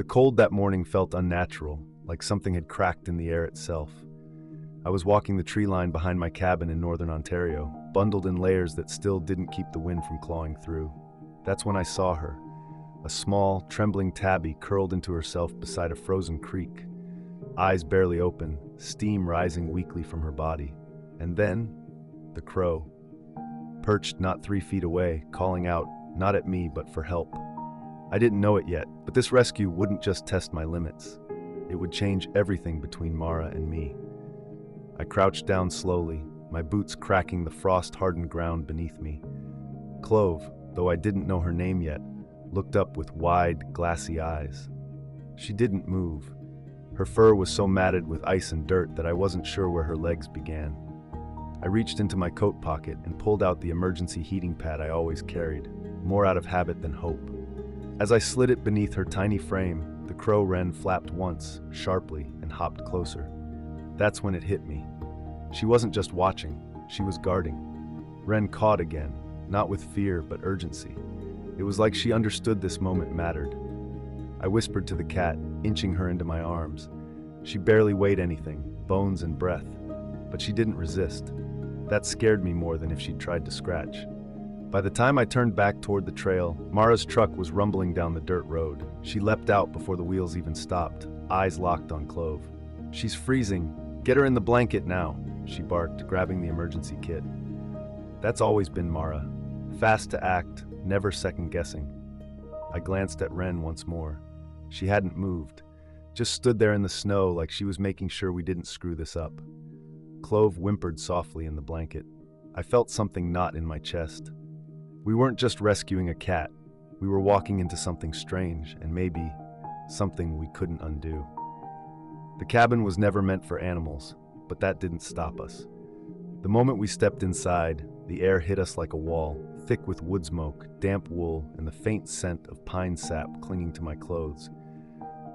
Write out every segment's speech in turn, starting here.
cold that morning felt unnatural, like something had cracked in the air itself. I was walking the tree line behind my cabin in northern Ontario, bundled in layers that still didn't keep the wind from clawing through. That's when I saw her, a small, trembling tabby curled into herself beside a frozen creek, eyes barely open, steam rising weakly from her body. And then, the crow, perched not 3 feet away, calling out, not at me, but for help. I didn't know it yet, but this rescue wouldn't just test my limits. It would change everything between Mara and me. I crouched down slowly, my boots cracking the frost-hardened ground beneath me. Clove, though I didn't know her name yet, looked up with wide, glassy eyes. She didn't move. Her fur was so matted with ice and dirt that I wasn't sure where her legs began. I reached into my coat pocket and pulled out the emergency heating pad I always carried, more out of habit than hope. As I slid it beneath her tiny frame, the crow wren flapped once, sharply, and hopped closer. That's when it hit me. She wasn't just watching, she was guarding. Wren cawed again, not with fear but urgency. It was like she understood this moment mattered. I whispered to the cat, inching her into my arms. She barely weighed anything, bones and breath, but she didn't resist. That scared me more than if she'd tried to scratch. By the time I turned back toward the trail, Mara's truck was rumbling down the dirt road. She leapt out before the wheels even stopped, eyes locked on Clove. "She's freezing. Get her in the blanket now," she barked, grabbing the emergency kit. That's always been Mara. Fast to act, never second-guessing. I glanced at Wren once more. She hadn't moved, just stood there in the snow like she was making sure we didn't screw this up. Clove whimpered softly in the blanket. I felt something knot in my chest. We weren't just rescuing a cat. We were walking into something strange, and maybe something we couldn't undo. The cabin was never meant for animals, but that didn't stop us. The moment we stepped inside, the air hit us like a wall, thick with wood smoke, damp wool, and the faint scent of pine sap clinging to my clothes.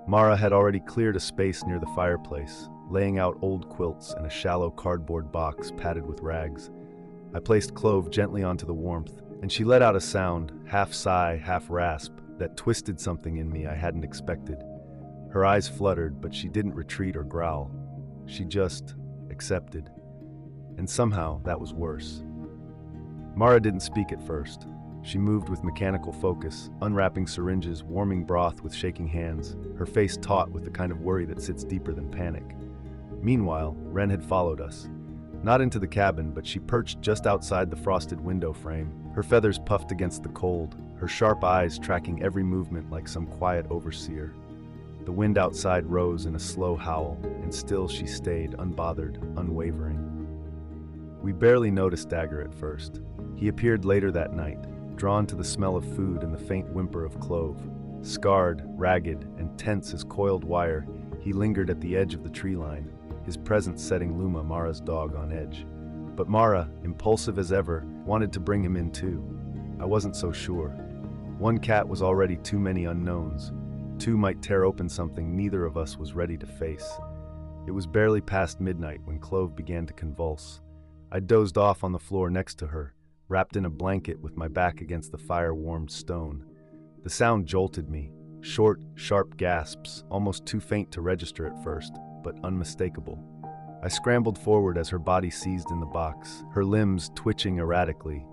Mara had already cleared a space near the fireplace, laying out old quilts and a shallow cardboard box padded with rags. I placed Clove gently onto the warmth, and she let out a sound, half sigh, half rasp, that twisted something in me I hadn't expected. Her eyes fluttered, but she didn't retreat or growl. She just accepted. And somehow, that was worse. Mara didn't speak at first. She moved with mechanical focus, unwrapping syringes, warming broth with shaking hands, her face taut with the kind of worry that sits deeper than panic. Meanwhile, Wren had followed us. Not into the cabin, but she perched just outside the frosted window frame, her feathers puffed against the cold, her sharp eyes tracking every movement like some quiet overseer. The wind outside rose in a slow howl, and still she stayed, unbothered, unwavering. We barely noticed Dagger at first. He appeared later that night, drawn to the smell of food and the faint whimper of Clove. Scarred, ragged, and tense as coiled wire, he lingered at the edge of the tree line, his presence setting Luma, Mara's dog, on edge. But Mara, impulsive as ever, wanted to bring him in too. I wasn't so sure. One cat was already too many unknowns. Two might tear open something neither of us was ready to face. It was barely past midnight when Clove began to convulse. I dozed off on the floor next to her, wrapped in a blanket with my back against the fire-warmed stone. The sound jolted me, short, sharp gasps, almost too faint to register at first, but unmistakable. I scrambled forward as her body seized in the box, her limbs twitching erratically,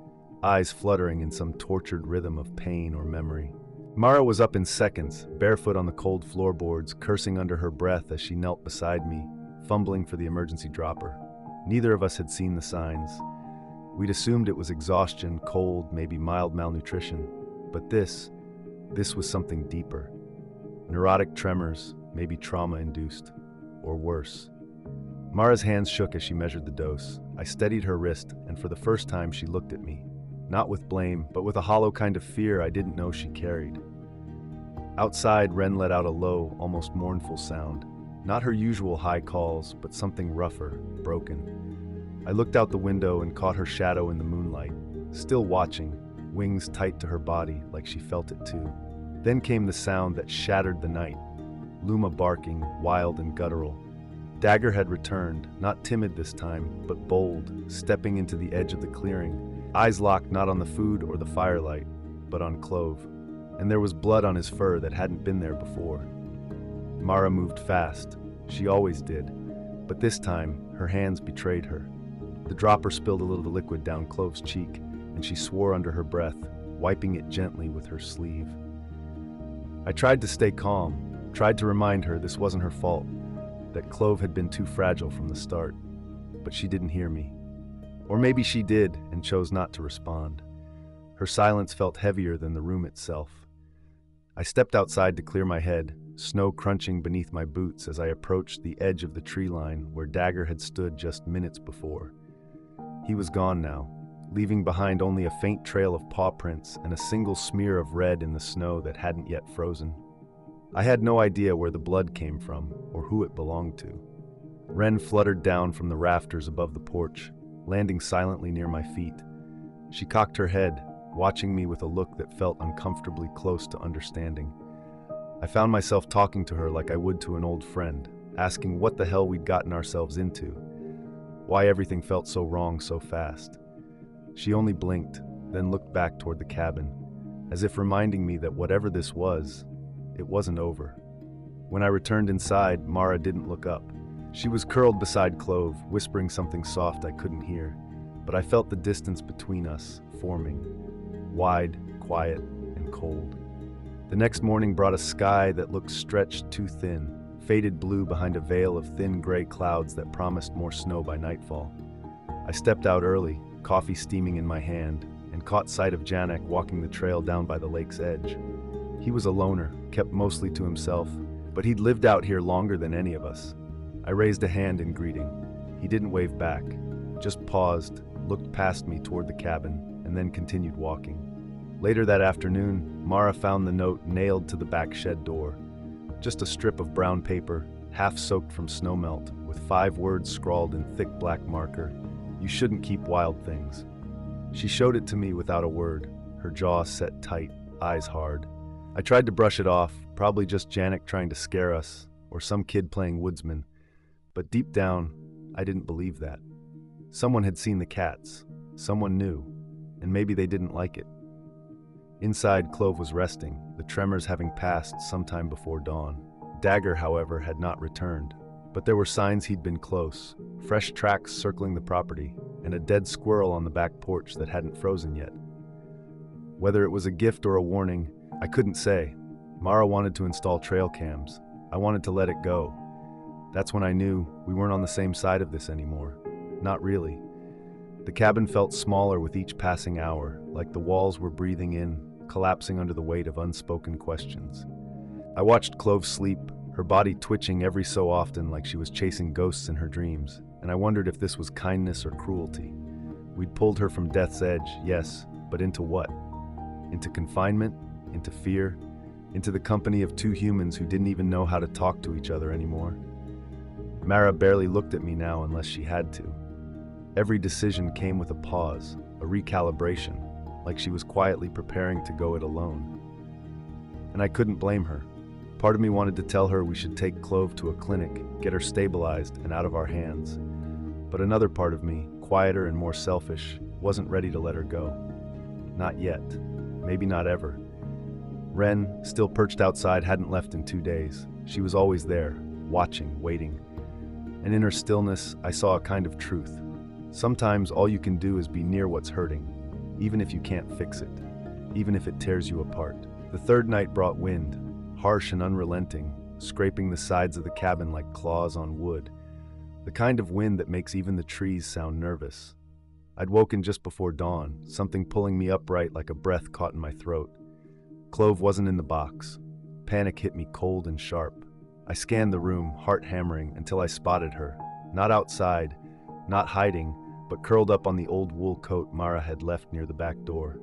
eyes fluttering in some tortured rhythm of pain or memory. Mara was up in seconds, barefoot on the cold floorboards, cursing under her breath as she knelt beside me, fumbling for the emergency dropper. Neither of us had seen the signs. We'd assumed it was exhaustion, cold, maybe mild malnutrition. But this was something deeper. Neurotic tremors, maybe trauma-induced, or worse. Mara's hands shook as she measured the dose. I steadied her wrist, and for the first time she looked at me. Not with blame, but with a hollow kind of fear I didn't know she carried. Outside, Wren let out a low, almost mournful sound. Not her usual high calls, but something rougher, broken. I looked out the window and caught her shadow in the moonlight, still watching, wings tight to her body like she felt it too. Then came the sound that shattered the night. Luma barking, wild and guttural. Dagger had returned, not timid this time, but bold, stepping into the edge of the clearing. Eyes locked not on the food or the firelight, but on Clove. And there was blood on his fur that hadn't been there before. Mara moved fast. She always did. But this time, her hands betrayed her. The dropper spilled a little liquid down Clove's cheek, and she swore under her breath, wiping it gently with her sleeve. I tried to stay calm, tried to remind her this wasn't her fault, that Clove had been too fragile from the start. But she didn't hear me. Or maybe she did and chose not to respond. Her silence felt heavier than the room itself. I stepped outside to clear my head, snow crunching beneath my boots as I approached the edge of the tree line where Dagger had stood just minutes before. He was gone now, leaving behind only a faint trail of paw prints and a single smear of red in the snow that hadn't yet frozen. I had no idea where the blood came from or who it belonged to. Wren fluttered down from the rafters above the porch, landing silently near my feet. She cocked her head, watching me with a look that felt uncomfortably close to understanding. I found myself talking to her like I would to an old friend, asking what the hell we'd gotten ourselves into, why everything felt so wrong so fast. She only blinked, then looked back toward the cabin, as if reminding me that whatever this was, it wasn't over. When I returned inside, Mara didn't look up. She was curled beside Clove, whispering something soft I couldn't hear, but I felt the distance between us forming, wide, quiet, and cold. The next morning brought a sky that looked stretched too thin, faded blue behind a veil of thin gray clouds that promised more snow by nightfall. I stepped out early, coffee steaming in my hand, and caught sight of Janek walking the trail down by the lake's edge. He was a loner, kept mostly to himself, but he'd lived out here longer than any of us. I raised a hand in greeting. He didn't wave back, just paused, looked past me toward the cabin, and then continued walking. Later that afternoon, Mara found the note nailed to the back shed door. Just a strip of brown paper, half soaked from snowmelt, with 5 words scrawled in thick black marker: "You shouldn't keep wild things." She showed it to me without a word, her jaw set tight, eyes hard. I tried to brush it off, probably just Janek trying to scare us, or some kid playing woodsman. But deep down, I didn't believe that. Someone had seen the cats, someone knew, and maybe they didn't like it. Inside, Clove was resting, the tremors having passed sometime before dawn. Dagger, however, had not returned, but there were signs he'd been close, fresh tracks circling the property, and a dead squirrel on the back porch that hadn't frozen yet. Whether it was a gift or a warning, I couldn't say. Mara wanted to install trail cams. I wanted to let it go. That's when I knew we weren't on the same side of this anymore. Not really. The cabin felt smaller with each passing hour, like the walls were breathing in, collapsing under the weight of unspoken questions. I watched Clove sleep, her body twitching every so often like she was chasing ghosts in her dreams, and I wondered if this was kindness or cruelty. We'd pulled her from death's edge, yes, but into what? Into confinement? Into fear? Into the company of 2 humans who didn't even know how to talk to each other anymore? Mara barely looked at me now unless she had to. Every decision came with a pause, a recalibration, like she was quietly preparing to go it alone. And I couldn't blame her. Part of me wanted to tell her we should take Clove to a clinic, get her stabilized and out of our hands. But another part of me, quieter and more selfish, wasn't ready to let her go. Not yet. Maybe not ever. Wren, still perched outside, hadn't left in 2 days. She was always there, watching, waiting. And in her stillness, I saw a kind of truth. Sometimes all you can do is be near what's hurting, even if you can't fix it, even if it tears you apart. The 3rd night brought wind, harsh and unrelenting, scraping the sides of the cabin like claws on wood. The kind of wind that makes even the trees sound nervous. I'd woken just before dawn, something pulling me upright like a breath caught in my throat. Clove wasn't in the box. Panic hit me cold and sharp. I scanned the room, heart hammering, until I spotted her. Not outside, not hiding, but curled up on the old wool coat Mara had left near the back door.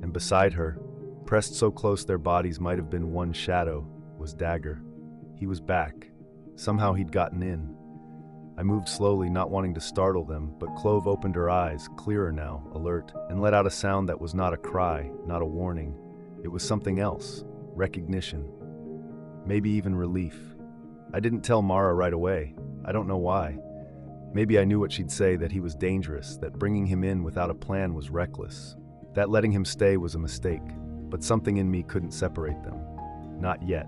And beside her, pressed so close their bodies might have been one shadow, was Dagger. He was back. Somehow he'd gotten in. I moved slowly, not wanting to startle them, but Clove opened her eyes, clearer now, alert, and let out a sound that was not a cry, not a warning. It was something else. Recognition. Maybe even relief. I didn't tell Mara right away. I don't know why. Maybe I knew what she'd say, that he was dangerous, that bringing him in without a plan was reckless, that letting him stay was a mistake, but something in me couldn't separate them. Not yet.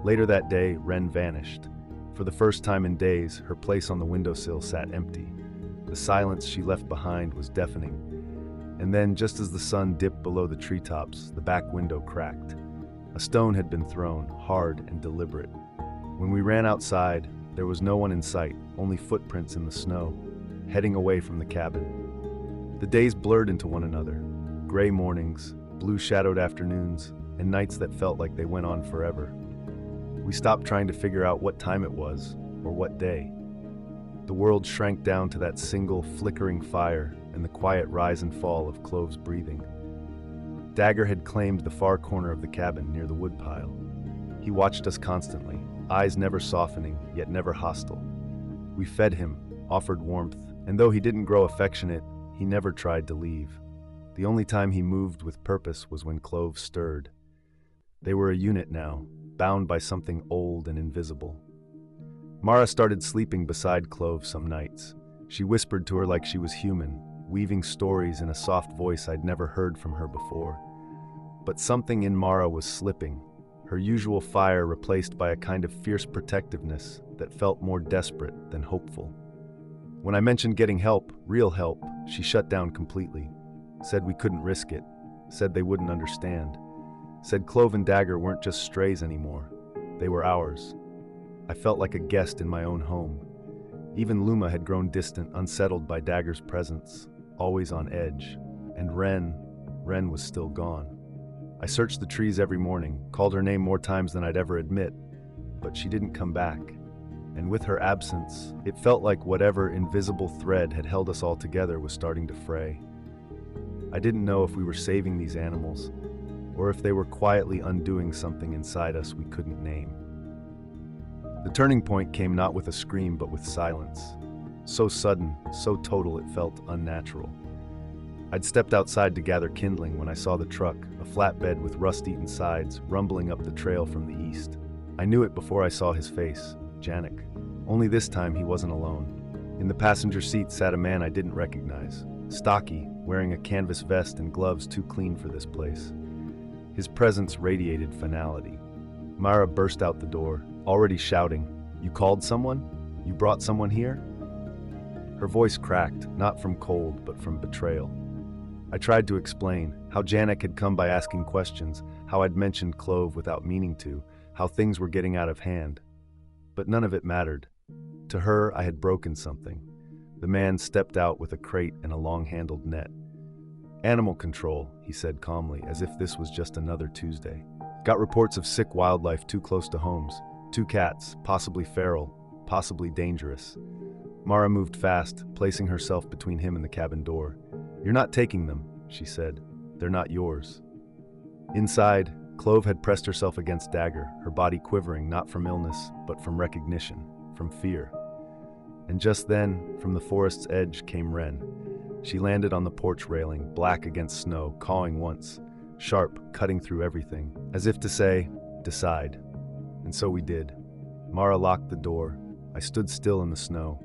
Later that day, Wren vanished. For the first time in days, her place on the windowsill sat empty. The silence she left behind was deafening. And then, just as the sun dipped below the treetops, the back window cracked. A stone had been thrown, hard and deliberate. When we ran outside, there was no one in sight, only footprints in the snow, heading away from the cabin. The days blurred into one another. Gray mornings, blue-shadowed afternoons, and nights that felt like they went on forever. We stopped trying to figure out what time it was, or what day. The world shrank down to that single, flickering fire and the quiet rise and fall of Clove's breathing. Dagger had claimed the far corner of the cabin near the woodpile. He watched us constantly, eyes never softening, yet never hostile. We fed him, offered warmth, and though he didn't grow affectionate, he never tried to leave. The only time he moved with purpose was when Clove stirred. They were a unit now, bound by something old and invisible. Mara started sleeping beside Clove some nights. She whispered to her like she was human, weaving stories in a soft voice I'd never heard from her before. But something in Mara was slipping, her usual fire replaced by a kind of fierce protectiveness that felt more desperate than hopeful. When I mentioned getting help, real help, she shut down completely, said we couldn't risk it, said they wouldn't understand, said Clove and Dagger weren't just strays anymore, they were ours. I felt like a guest in my own home. Even Luma had grown distant, unsettled by Dagger's presence, always on edge. And Wren was still gone. I searched the trees every morning, called her name more times than I'd ever admit, but she didn't come back. And with her absence, it felt like whatever invisible thread had held us all together was starting to fray. I didn't know if we were saving these animals, or if they were quietly undoing something inside us we couldn't name. The turning point came not with a scream, but with silence. So sudden, so total it felt unnatural. I'd stepped outside to gather kindling when I saw the truck, a flatbed with rust-eaten sides, rumbling up the trail from the east. I knew it before I saw his face, Janik. Only this time he wasn't alone. In the passenger seat sat a man I didn't recognize, stocky, wearing a canvas vest and gloves too clean for this place. His presence radiated finality. Mara burst out the door, already shouting, "You called someone? You brought someone here?" Her voice cracked, not from cold, but from betrayal. I tried to explain how Janik had come by asking questions, how I'd mentioned Clove without meaning to, how things were getting out of hand. But none of it mattered. To her, I had broken something. The man stepped out with a crate and a long-handled net. "Animal control," he said calmly, as if this was just another Tuesday. "Got reports of sick wildlife too close to homes. 2 cats, possibly feral, possibly dangerous." Mara moved fast, placing herself between him and the cabin door. "You're not taking them," she said. "They're not yours." Inside, Clove had pressed herself against Dagger, her body quivering not from illness, but from recognition, from fear. And just then, from the forest's edge came Wren. She landed on the porch railing, black against snow, cawing once, sharp, cutting through everything, as if to say, "Decide." And so we did. Mara locked the door. I stood still in the snow.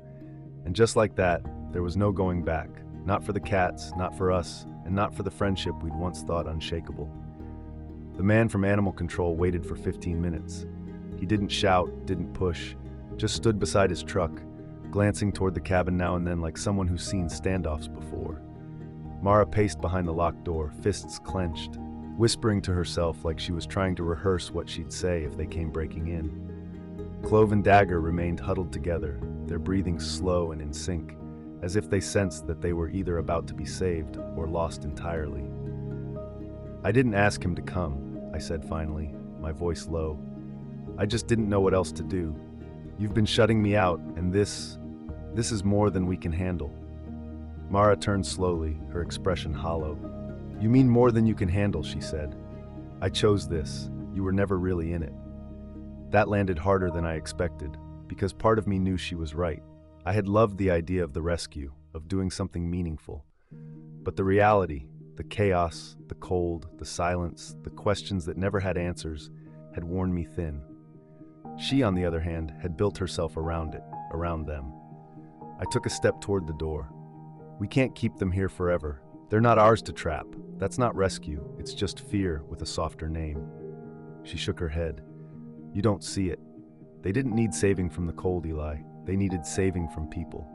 And just like that, there was no going back. Not for the cats, not for us, and not for the friendship we'd once thought unshakable. The man from Animal Control waited for 15 minutes. He didn't shout, didn't push, just stood beside his truck, glancing toward the cabin now and then like someone who's seen standoffs before. Mara paced behind the locked door, fists clenched, whispering to herself like she was trying to rehearse what she'd say if they came breaking in. Clove and Dagger remained huddled together, their breathing slow and in sync, as if they sensed that they were either about to be saved or lost entirely. "I didn't ask him to come," I said finally, my voice low. "I just didn't know what else to do. You've been shutting me out, and this is more than we can handle." Mara turned slowly, her expression hollow. "You mean more than you can handle," she said. "I chose this. You were never really in it." That landed harder than I expected, because part of me knew she was right. I had loved the idea of the rescue, of doing something meaningful. But the reality, the chaos, the cold, the silence, the questions that never had answers, had worn me thin. She, on the other hand, had built herself around it, around them. I took a step toward the door. "We can't keep them here forever. They're not ours to trap. That's not rescue. It's just fear with a softer name." She shook her head. You don't see it. They didn't need saving from the cold, Eli. They needed saving from people.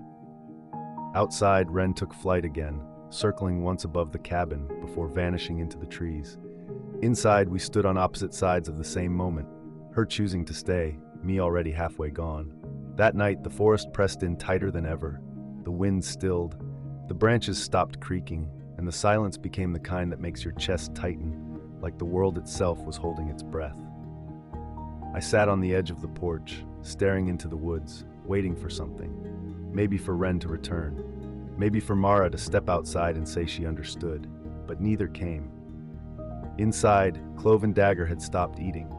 Outside, Wren took flight again, circling once above the cabin before vanishing into the trees. Inside, we stood on opposite sides of the same moment, her choosing to stay, me already halfway gone. That night, the forest pressed in tighter than ever. The wind stilled, the branches stopped creaking, and the silence became the kind that makes your chest tighten, like the world itself was holding its breath. I sat on the edge of the porch, staring into the woods, waiting for something. Maybe for Wren to return. Maybe for Mara to step outside and say she understood. But neither came. Inside, Clove and Dagger had stopped eating.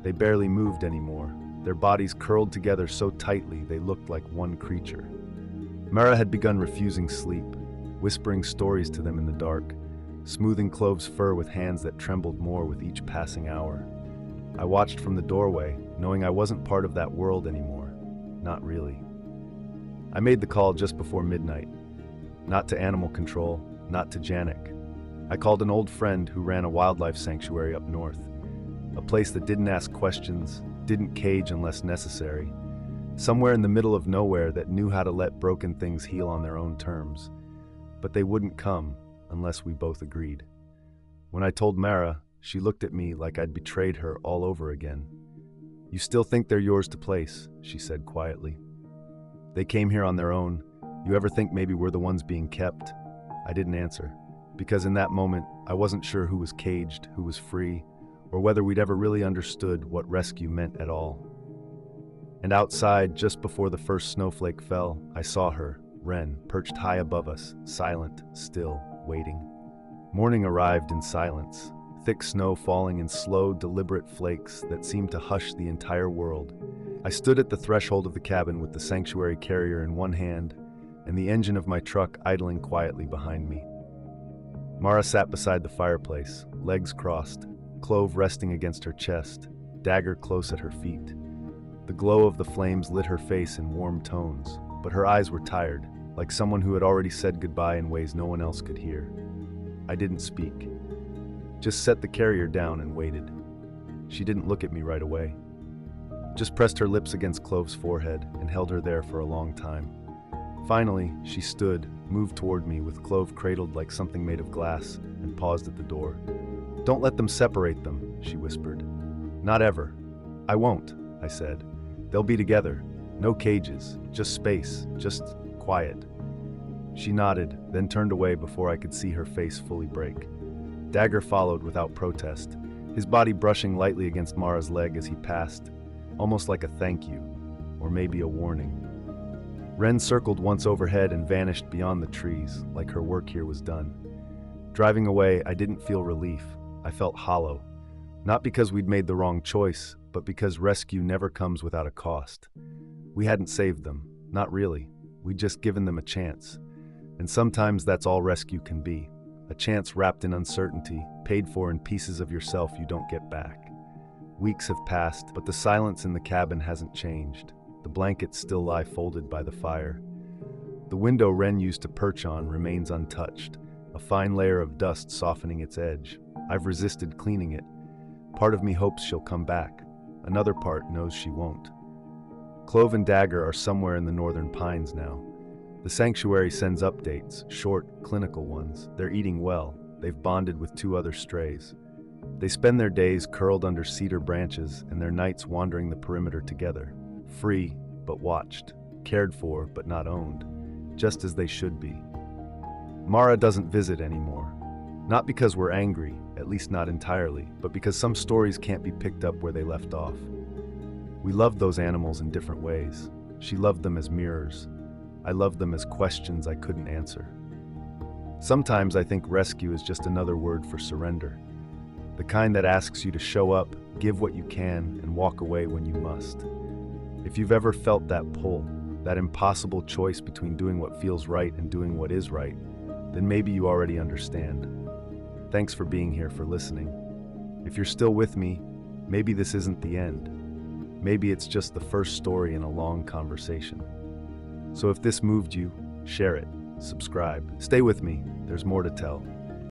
They barely moved anymore, their bodies curled together so tightly they looked like one creature. Mara had begun refusing sleep, whispering stories to them in the dark, smoothing Clove's fur with hands that trembled more with each passing hour. I watched from the doorway, knowing I wasn't part of that world anymore. Not really. I made the call just before midnight. Not to animal control, not to Janik. I called an old friend who ran a wildlife sanctuary up north. A place that didn't ask questions, didn't cage unless necessary. Somewhere in the middle of nowhere that knew how to let broken things heal on their own terms. But they wouldn't come unless we both agreed. When I told Mara, she looked at me like I'd betrayed her all over again. "You still think they're yours to place," she said quietly. "They came here on their own. You ever think maybe we're the ones being kept?" I didn't answer, because in that moment, I wasn't sure who was caged, who was free, or whether we'd ever really understood what rescue meant at all. And outside, just before the first snowflake fell, I saw her, Wren, perched high above us, silent, still, waiting. Morning arrived in silence, thick snow falling in slow, deliberate flakes that seemed to hush the entire world. I stood at the threshold of the cabin with the sanctuary carrier in one hand and the engine of my truck idling quietly behind me. Mara sat beside the fireplace, legs crossed, Clove resting against her chest, Dagger close at her feet. The glow of the flames lit her face in warm tones, but her eyes were tired, like someone who had already said goodbye in ways no one else could hear. I didn't speak. Just set the carrier down and waited. She didn't look at me right away. Just pressed her lips against Clove's forehead and held her there for a long time. Finally, she stood, moved toward me with Clove cradled like something made of glass, and paused at the door. "Don't let them separate them," she whispered. "Not ever." "I won't," I said. "They'll be together. No cages, just space, just quiet." She nodded, then turned away before I could see her face fully break. Dagger followed without protest, his body brushing lightly against Mara's leg as he passed, almost like a thank you, or maybe a warning. Wren circled once overhead and vanished beyond the trees, like her work here was done. Driving away, I didn't feel relief. I felt hollow. Not because we'd made the wrong choice, but because rescue never comes without a cost. We hadn't saved them, not really. We'd just given them a chance. And sometimes that's all rescue can be. A chance wrapped in uncertainty, paid for in pieces of yourself you don't get back. Weeks have passed, but the silence in the cabin hasn't changed. The blankets still lie folded by the fire. The window Wren used to perch on remains untouched, a fine layer of dust softening its edge. I've resisted cleaning it. Part of me hopes she'll come back. Another part knows she won't. Clove and Dagger are somewhere in the northern pines now. The sanctuary sends updates, short, clinical ones. They're eating well. They've bonded with 2 other strays. They spend their days curled under cedar branches and their nights wandering the perimeter together. Free, but watched. Cared for, but not owned. Just as they should be. Mara doesn't visit anymore. Not because we're angry, at least not entirely, but because some stories can't be picked up where they left off. We loved those animals in different ways. She loved them as mirrors. I loved them as questions I couldn't answer. Sometimes I think rescue is just another word for surrender. The kind that asks you to show up, give what you can, and walk away when you must. If you've ever felt that pull, that impossible choice between doing what feels right and doing what is right, then maybe you already understand. Thanks for being here, for listening. If you're still with me, maybe this isn't the end. Maybe it's just the first story in a long conversation. So if this moved you, share it, subscribe. Stay with me, there's more to tell.